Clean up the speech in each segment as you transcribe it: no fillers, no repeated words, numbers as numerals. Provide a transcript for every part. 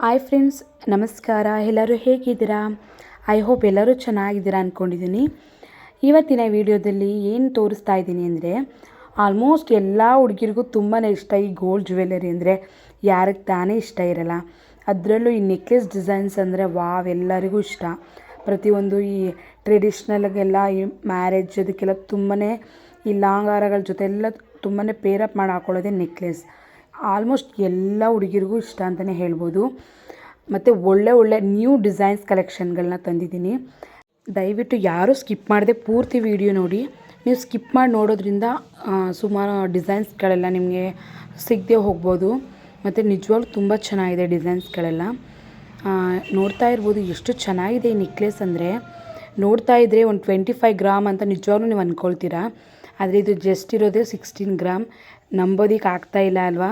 Hi friends, ನಮಸ್ಕಾರ. ಎಲ್ಲರೂ ಹೇಗಿದ್ದೀರಾ? ಐ ಹೋಪ್ ಎಲ್ಲರೂ ಚೆನ್ನಾಗಿದ್ದೀರಾ ಅಂದ್ಕೊಂಡಿದ್ದೀನಿ. ಇವತ್ತಿನ ವಿಡಿಯೋದಲ್ಲಿ ಏನು ತೋರಿಸ್ತಾ ಇದ್ದೀನಿ ಅಂದರೆ, ಆಲ್ಮೋಸ್ಟ್ ಎಲ್ಲ ಹುಡುಗಿರಿಗೂ ತುಂಬಾ ಇಷ್ಟ ಈ ಗೋಲ್ಡ್ ಜ್ಯುವೆಲರಿ ಅಂದರೆ. ಯಾರಿಗೆ ತಾನೇ ಇಷ್ಟ ಇರಲ್ಲ? ಅದರಲ್ಲೂ ಈ ನೆಕ್ಲೆಸ್ ಡಿಸೈನ್ಸ್ ಅಂದರೆ ವಾವ್, ಎಲ್ಲರಿಗೂ ಇಷ್ಟ. ಪ್ರತಿಯೊಂದು ಈ ಟ್ರೆಡಿಷ್ನಲ್ಗೆಲ್ಲ ಈ ಮ್ಯಾರೇಜ್ ಅದಕ್ಕೆಲ್ಲ ತುಂಬಾ ಈ ಲಾಂಗ್ ಹಾರಗಳ ಜೊತೆ ಎಲ್ಲ ತುಂಬಾ ಪೇರಪ್ ಮಾಡಿ ಹಾಕೊಳ್ಳೋದೇ ನೆಕ್ಲೆಸ್. ಆಲ್ಮೋಸ್ಟ್ ಎಲ್ಲ ಹುಡುಗಿರಿಗೂ ಇಷ್ಟ ಅಂತಲೇ ಹೇಳ್ಬೋದು. ಮತ್ತು ಒಳ್ಳೆ ನ್ಯೂ ಡಿಸೈನ್ಸ್ ಕಲೆಕ್ಷನ್ಗಳನ್ನ ತಂದಿದ್ದೀನಿ. ದಯವಿಟ್ಟು ಯಾರೂ ಸ್ಕಿಪ್ ಮಾಡದೆ ಪೂರ್ತಿ ವಿಡಿಯೋ ನೋಡಿ. ನೀವು ಸ್ಕಿಪ್ ಮಾಡಿ ನೋಡೋದ್ರಿಂದ ಸುಮಾರು ಡಿಸೈನ್ಸ್ಗಳೆಲ್ಲ ನಿಮಗೆ ಸಿಗದೆ ಹೋಗ್ಬೋದು. ಮತ್ತು ನಿಜವಾಗ್ಲೂ ತುಂಬ ಚೆನ್ನಾಗಿದೆ ಡಿಸೈನ್ಸ್ಗಳೆಲ್ಲ. ನೋಡ್ತಾ ಇರ್ಬೋದು ಎಷ್ಟು ಚೆನ್ನಾಗಿದೆ ಈ ನೆಕ್ಲೆಸ್ ಅಂದರೆ. ನೋಡ್ತಾ ಇದ್ದರೆ ಒಂದು 25 ಗ್ರಾಮ್ ಅಂತ ನಿಜವಾಗ್ಲೂ ನೀವು ಅಂದ್ಕೊಳ್ತೀರಾ. ಆದರೆ ಇದು ಜಸ್ಟ್ ಇರೋದೇ 16 ಗ್ರಾಮ್. ನಂಬೋದಕ್ಕೆ ಆಗ್ತಾಯಿಲ್ಲ ಅಲ್ವಾ?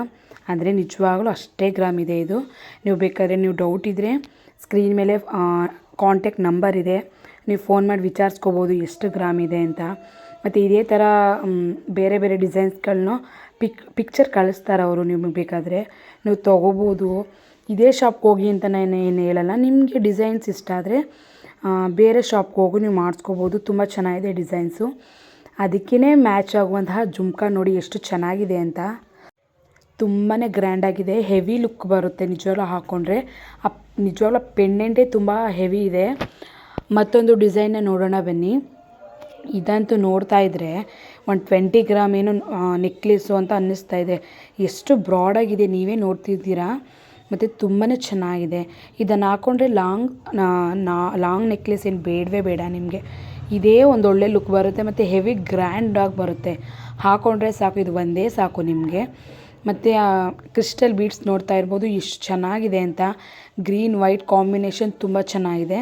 ಆದರೆ ನಿಜವಾಗ್ಲೂ ಅಷ್ಟೇ ಗ್ರಾಮ್ ಇದೆ ಇದು. ನೀವು ಬೇಕಾದರೆ ನೀವು ಡೌಟ್ ಇದ್ದರೆ ಸ್ಕ್ರೀನ್ ಮೇಲೆ ಕಾಂಟ್ಯಾಕ್ಟ್ ನಂಬರ್ ಇದೆ, ನೀವು ಫೋನ್ ಮಾಡಿ ವಿಚಾರಿಸ್ಕೋಬೋದು ಎಷ್ಟು ಗ್ರಾಮ್ ಇದೆ ಅಂತ. ಮತ್ತು ಇದೇ ಥರ ಬೇರೆ ಬೇರೆ ಡಿಸೈನ್ಸ್ಗಳನ್ನೂ ಪಿಕ್ಚರ್ ಕಳಿಸ್ತಾರೆ ಅವರು. ನಿಮಗೆ ಬೇಕಾದರೆ ನೀವು ತೊಗೋಬೋದು. ಇದೇ ಶಾಪ್ಗೆ ಹೋಗಿ ಅಂತ ನಾನು ಏನು ಹೇಳಲ್ಲ. ನಿಮಗೆ ಡಿಸೈನ್ಸ್ ಇಷ್ಟ ಆದರೆ ಬೇರೆ ಶಾಪ್ಗೆ ಹೋಗಿ ನೀವು ಮಾಡಿಸ್ಕೋಬೋದು. ತುಂಬ ಚೆನ್ನಾಗಿದೆ ಡಿಸೈನ್ಸು. ಅದಕ್ಕೇ ಮ್ಯಾಚ್ ಆಗುವಂತಹ ಜುಮ್ಕಾ ನೋಡಿ ಎಷ್ಟು ಚೆನ್ನಾಗಿದೆ ಅಂತ. ತುಂಬಾ ಗ್ರ್ಯಾಂಡಾಗಿದೆ, ಹೆವಿ ಲುಕ್ ಬರುತ್ತೆ ನಿಜವಾಗ್ಲೂ ಹಾಕ್ಕೊಂಡ್ರೆ. ನಿಜವಾಗ್ಲೂ ಪೆಂಡೆಂಟೇ ತುಂಬ ಹೆವಿ ಇದೆ. ಮತ್ತೊಂದು ಡಿಸೈನ್ನ ನೋಡೋಣ ಬನ್ನಿ. ಇದಂತೂ ನೋಡ್ತಾ ಇದ್ದರೆ ಒಂದು 20 ಗ್ರಾಮ್ ಏನು ನೆಕ್ಲೆಸ್ಸು ಅಂತ ಅನ್ನಿಸ್ತಾ ಇದೆ. ಎಷ್ಟು ಬ್ರಾಡಾಗಿದೆ ನೀವೇ ನೋಡ್ತಿದ್ದೀರಾ. ಮತ್ತು ತುಂಬಾ ಚೆನ್ನಾಗಿದೆ. ಇದನ್ನು ಹಾಕ್ಕೊಂಡ್ರೆ ಲಾಂಗ್ ನೆಕ್ಲೆಸ್ ಏನು ಬೇಡವೇ ಬೇಡ ನಿಮಗೆ. ಇದೇ ಒಂದು ಒಳ್ಳೆ ಲುಕ್ ಬರುತ್ತೆ ಮತ್ತು ಹೆವಿ ಗ್ರ್ಯಾಂಡಾಗಿ ಬರುತ್ತೆ. ಹಾಕ್ಕೊಂಡ್ರೆ ಸಾಕು, ಇದು ಒಂದೇ ಸಾಕು ನಿಮಗೆ. ಮತ್ತು ಕ್ರಿಸ್ಟಲ್ ಬೀಡ್ಸ್ ನೋಡ್ತಾ ಇರ್ಬೋದು ಎಷ್ಟು ಚೆನ್ನಾಗಿದೆ ಅಂತ. ಗ್ರೀನ್ ವೈಟ್ ಕಾಂಬಿನೇಷನ್ ತುಂಬ ಚೆನ್ನಾಗಿದೆ.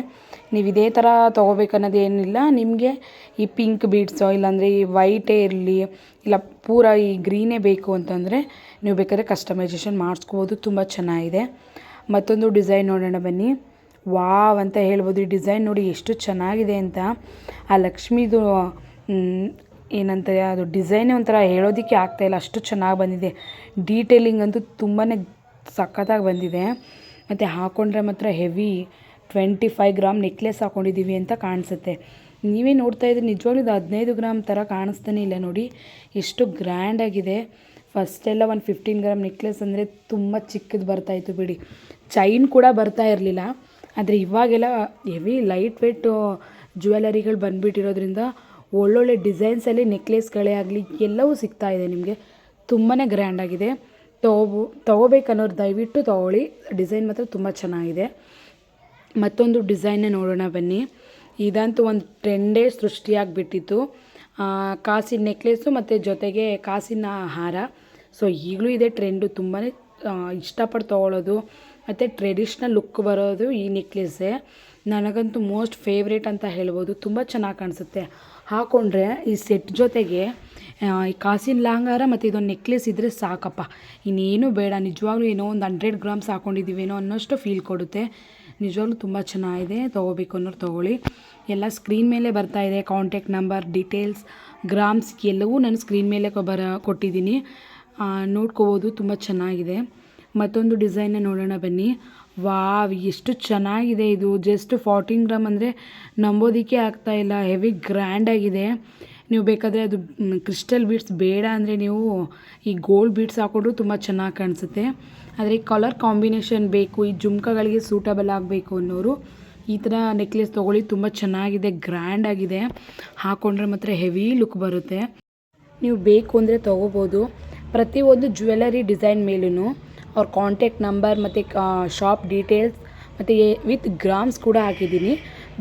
ನೀವು ಇದೇ ಥರ ತೊಗೋಬೇಕನ್ನೋದು ಏನಿಲ್ಲ. ನಿಮಗೆ ಈ ಪಿಂಕ್ ಬೀಡ್ಸೋ ಇಲ್ಲಾಂದರೆ ಈ ವೈಟೇ ಇರಲಿ, ಇಲ್ಲ ಪೂರ ಈ ಗ್ರೀನೇ ಬೇಕು ಅಂತಂದರೆ ನೀವು ಬೇಕಾದರೆ ಕಸ್ಟಮೈಸೇಷನ್ ಮಾಡಿಸ್ಕೋಬೋದು. ತುಂಬ ಚೆನ್ನಾಗಿದೆ. ಮತ್ತೊಂದು ಡಿಸೈನ್ ನೋಡೋಣ ಬನ್ನಿ. ವಾವ್ ಅಂತ ಹೇಳ್ಬೋದು. ಈ ಡಿಸೈನ್ ನೋಡಿ ಎಷ್ಟು ಚೆನ್ನಾಗಿದೆ ಅಂತ. ಆ ಲಕ್ಷ್ಮೀದು ಏನಂತಾರೆ ಅದು ಡಿಸೈನೇ ಒಂಥರ ಹೇಳೋದಕ್ಕೆ ಆಗ್ತಾಯಿಲ್ಲ, ಅಷ್ಟು ಚೆನ್ನಾಗಿ ಬಂದಿದೆ. ಡೀಟೇಲಿಂಗ್ ಅಂತೂ ತುಂಬಾ ಸಖತ್ತಾಗಿ ಬಂದಿದೆ. ಮತ್ತು ಹಾಕ್ಕೊಂಡ್ರೆ ಮಾತ್ರ ಹೆವಿ 25 ಗ್ರಾಮ್ ನೆಕ್ಲೆಸ್ ಹಾಕ್ಕೊಂಡಿದ್ದೀವಿ ಅಂತ ಕಾಣಿಸುತ್ತೆ. ನೀವೇ ನೋಡ್ತಾ ಇದ್ರೆ ನಿಜವಾಗ್ಲೂ ಇದು 15 ಗ್ರಾಮ್ ಥರ ಕಾಣಿಸ್ತಾನೆ ಇಲ್ಲ ನೋಡಿ, ಎಷ್ಟು ಗ್ರ್ಯಾಂಡಾಗಿದೆ. ಫಸ್ಟೆಲ್ಲ ಒಂದು 15 ಗ್ರಾಮ್ ನೆಕ್ಲೆಸ್ ಅಂದರೆ ತುಂಬ ಚಿಕ್ಕದು ಬರ್ತಾಯಿತ್ತು ಬಿಡಿ. ಚೈನ್ ಕೂಡ ಬರ್ತಾ ಇರಲಿಲ್ಲ. ಆದರೆ ಇವಾಗೆಲ್ಲ ಹೆವಿ ಲೈಟ್ ವೇಟ್ ಜ್ಯುವೆಲರಿಗಳು ಬಂದುಬಿಟ್ಟಿರೋದ್ರಿಂದ ಒಳ್ಳೊಳ್ಳೆ ಡಿಸೈನ್ಸಲ್ಲಿ ನೆಕ್ಲೆಸ್ಗಳೇ ಆಗಲಿ ಎಲ್ಲವೂ ಸಿಗ್ತಾ ಇದೆ ನಿಮಗೆ. ತುಂಬಾ ಗ್ರ್ಯಾಂಡಾಗಿದೆ. ತೊಗೋಬೇಕನ್ನೋರು ದಯವಿಟ್ಟು ತೊಗೊಳ್ಳಿ. ಡಿಸೈನ್ ಮಾತ್ರ ತುಂಬ ಚೆನ್ನಾಗಿದೆ. ಮತ್ತೊಂದು ಡಿಸೈನ್ನ ನೋಡೋಣ ಬನ್ನಿ. ಇದಂತೂ ಒಂದು ಟ್ರೆಂಡೇ ಸೃಷ್ಟಿಯಾಗಿಬಿಟ್ಟಿತ್ತು. ಕಾಸಿನ ನೆಕ್ಲೆಸ್ಸು ಮತ್ತು ಜೊತೆಗೆ ಕಾಸಿನ ಹಾರ. ಸೊ ಈಗಲೂ ಇದೆ ಟ್ರೆಂಡು. ತುಂಬಾ ಇಷ್ಟಪಟ್ಟು ತೊಗೊಳ್ಳೋದು ಮತ್ತು ಟ್ರೆಡಿಷ್ನಲ್ ಲುಕ್ ಬರೋದು ಈ ನೆಕ್ಲೆಸ್ಸೇ. ನನಗಂತೂ ಮೋಸ್ಟ್ ಫೇವ್ರೇಟ್ ಅಂತ ಹೇಳ್ಬೋದು. ತುಂಬ ಚೆನ್ನಾಗಿ ಕಾಣಿಸುತ್ತೆ ಹಾಕ್ಕೊಂಡ್ರೆ. ಈ ಸೆಟ್ ಜೊತೆಗೆ ಈ ಕಾಸಿನ ಲಾಂಗ್ ಹಾರ ಮತ್ತು ಇದೊಂದು ನೆಕ್ಲೆಸ್ ಇದ್ದರೆ ಸಾಕಪ್ಪ, ಇನ್ನೇನು ಬೇಡ. ನಿಜವಾಗ್ಲೂ ಏನೋ ಒಂದು 100 ಗ್ರಾಮ್ಸ್ ಹಾಕ್ಕೊಂಡಿದ್ದೀವೇನೋ ಅನ್ನೋಷ್ಟು ಫೀಲ್ ಕೊಡುತ್ತೆ. ನಿಜವಾಗ್ಲೂ ತುಂಬ ಚೆನ್ನಾಗಿದೆ. ತೊಗೋಬೇಕು ಅನ್ನೋರು ತೊಗೊಳ್ಳಿ. ಎಲ್ಲ ಸ್ಕ್ರೀನ್ ಮೇಲೆ ಬರ್ತಾಯಿದೆ ಕಾಂಟ್ಯಾಕ್ಟ್ ನಂಬರ್, ಡೀಟೇಲ್ಸ್, ಗ್ರಾಮ್ಸ್ ಎಲ್ಲವೂ ನಾನು ಸ್ಕ್ರೀನ್ ಮೇಲೆ ಕೊಟ್ಟಿದ್ದೀನಿ, ನೋಡ್ಕೋಬೋದು. ತುಂಬ ಚೆನ್ನಾಗಿದೆ. ಮತ್ತೊಂದು ಡಿಸೈನ್ನ ನೋಡೋಣ ಬನ್ನಿ. ವಾವ್ ಎಷ್ಟು ಚೆನ್ನಾಗಿದೆ ಇದು. ಜಸ್ಟ್ 14 ಗ್ರಾಮ್ ಅಂದರೆ ನಂಬೋದಕ್ಕೆ ಆಗ್ತಾಯಿಲ್ಲ. ಹೆವಿ ಗ್ರ್ಯಾಂಡಾಗಿದೆ. ನೀವು ಬೇಕಾದರೆ ಅದು ಕ್ರಿಸ್ಟಲ್ ಬೀಡ್ಸ್ ಬೇಡ ಅಂದರೆ ನೀವು ಈ ಗೋಲ್ಡ್ ಬೀಡ್ಸ್ ಹಾಕ್ಕೊಂಡ್ರು ತುಂಬ ಚೆನ್ನಾಗಿ ಕಾಣಿಸುತ್ತೆ. ಆದರೆ ಈ ಕಲರ್ ಕಾಂಬಿನೇಷನ್ ಬೇಕು, ಈ ಜುಮ್ಕಾಗಳಿಗೆ ಸೂಟಬಲ್ ಆಗಬೇಕು ಅನ್ನೋರು ಈ ಥರ ನೆಕ್ಲೆಸ್ ತೊಗೊಳ್ಳಿ. ತುಂಬ ಚೆನ್ನಾಗಿದೆ, ಗ್ರ್ಯಾಂಡಾಗಿದೆ. ಹಾಕ್ಕೊಂಡ್ರೆ ಮಾತ್ರ ಹೆವಿ ಲುಕ್ ಬರುತ್ತೆ. ನೀವು ಬೇಕು ಅಂದರೆ ತೊಗೋಬೋದು. ಪ್ರತಿಯೊಂದು ಜ್ಯುವೆಲರಿ ಡಿಸೈನ್ ಮೇಲೂ ಅವ್ರ ಕಾಂಟ್ಯಾಕ್ಟ್ ನಂಬರ್ ಮತ್ತು ಶಾಪ್ ಡೀಟೇಲ್ಸ್ ಮತ್ತು ವಿತ್ ಗ್ರಾಮ್ಸ್ ಕೂಡ ಹಾಕಿದ್ದೀನಿ.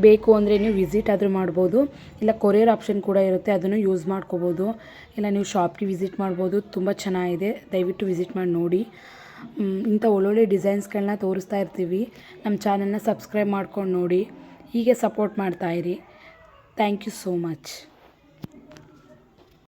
ಬೇಕು ಅಂದರೆ ನೀವು ವಿಸಿಟ್ ಆದರೂ ಮಾಡ್ಬೋದು, ಇಲ್ಲ ಕೊರಿಯರ್ ಆಪ್ಷನ್ ಕೂಡ ಇರುತ್ತೆ, ಅದನ್ನು ಯೂಸ್ ಮಾಡ್ಕೋಬೋದು. ಇಲ್ಲ ನೀವು ಶಾಪ್ಗೆ ವಿಸಿಟ್ ಮಾಡ್ಬೋದು. ತುಂಬ ಚೆನ್ನಾಗಿದೆ. ದಯವಿಟ್ಟು ವಿಸಿಟ್ ಮಾಡಿ ನೋಡಿ. ಇಂಥ ಒಳ್ಳೊಳ್ಳೆ ಡಿಸೈನ್ಸ್ಗಳನ್ನ ತೋರಿಸ್ತಾ ಇರ್ತೀವಿ. ನಮ್ಮ ಚಾನಲ್ನ ಸಬ್ಸ್ಕ್ರೈಬ್ ಮಾಡ್ಕೊಂಡು ನೋಡಿ. ಹೀಗೆ ಸಪೋರ್ಟ್ ಮಾಡ್ತಾಯಿರಿ. Thank you so much.